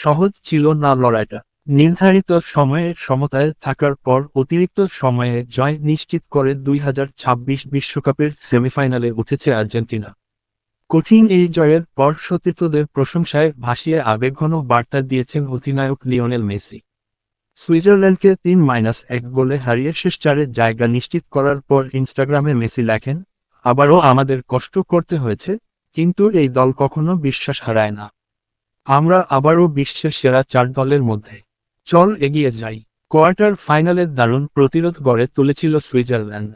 সহজ ছিল না লড়াইটা। নির্ধারিত সময়ে সমতায় থাকার পর অতিরিক্ত সময়ে জয় নিশ্চিত করে 2026 বিশ্বকাপের সেমিফাইনালে উঠেছে আর্জেন্টিনা। কঠিন এই জয়ের পর সতীর্থদের প্রশংসায় ভাসিয়ে আবেগঘন বার্তা দিয়েছেন অধিনায়ক লিওনেল মেসি। সুইজারল্যান্ডকে 3-1 গোলে হারিয়ে শেষ চারে জায়গা নিশ্চিত করার পর ইনস্টাগ্রামে মেসি লেখেন, আবারও আমাদের কষ্ট করতে হয়েছে, কিন্তু এই দল কখনো বিশ্বাস হারায় না। আমরা আবারও বিশ্বের সেরা 4 দলের মধ্যে। চল এগিয়ে যাই। কোয়ার্টার ফাইনালে দারুণ প্রতিরোধ গড়ে তুলেছিল সুইজারল্যান্ড।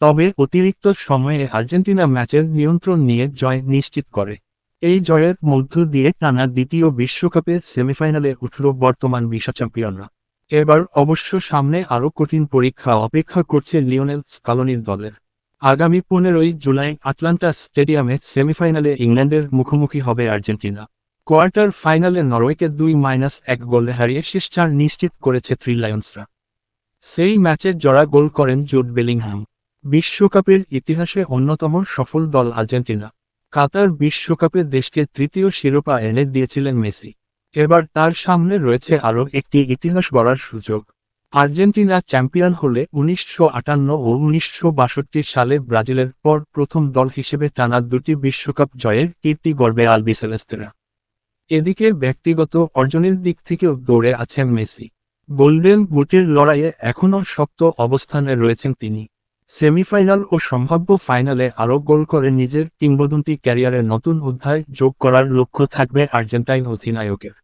তবে অতিরিক্ত সময়ে আর্জেন্টিনা ম্যাচের নিয়ন্ত্রণ নিয়ে জয় নিশ্চিত করে। এই জয়ের মধ্য দিয়ে টানা দ্বিতীয় বিশ্বকাপে সেমিফাইনালে উঠল বর্তমান বিশ্ব চ্যাম্পিয়নরা। এবার অবশ্য সামনে আরও কঠিন পরীক্ষা অপেক্ষা করছে লিওনেল স্কালোনির দলের। আগামী 15ই জুলাই আটলান্টা স্টেডিয়ামে সেমিফাইনালে ইংল্যান্ডের মুখোমুখি হবে আর্জেন্টিনা। কোয়ার্টার ফাইনালে নরওয়েকে 2-1 গোলে হারিয়ে শেষ 4 নিশ্চিত করেছে থ্রি লায়ন্সরা। সেই ম্যাচে জোড়া গোল করেন জুড বেলিংহাম। বিশ্বকাপের ইতিহাসে অন্যতম সফল দল আর্জেন্টিনা। কাতার বিশ্বকাপে দেশকে তৃতীয় শিরোপা এনে দিয়েছিলেন মেসি। এবার তার সামনে রয়েছে আরও একটি ইতিহাস গড়ার সুযোগ। আর্জেন্টিনা চ্যাম্পিয়ন হলে 1958 ও 1962 সালে ব্রাজিলের পর প্রথম দল হিসেবে টানা 2টি বিশ্বকাপ জয়ের কীর্তি গড়বে আলবিসেলেস্তেরা। এদিকে ব্যক্তিগত অর্জনের দিক থেকেও দৌড়ে আছেন মেসি। গোল্ডেন বুটের লড়াইয়ে এখনও শক্ত অবস্থানে রয়েছেন তিনি। সেমিফাইনাল ও সম্ভাব্য ফাইনালে আরও গোল করে নিজের কিংবদন্তি ক্যারিয়ারে নতুন অধ্যায় যোগ করার লক্ষ্য থাকবে আর্জেন্টাইন অধিনায়কের।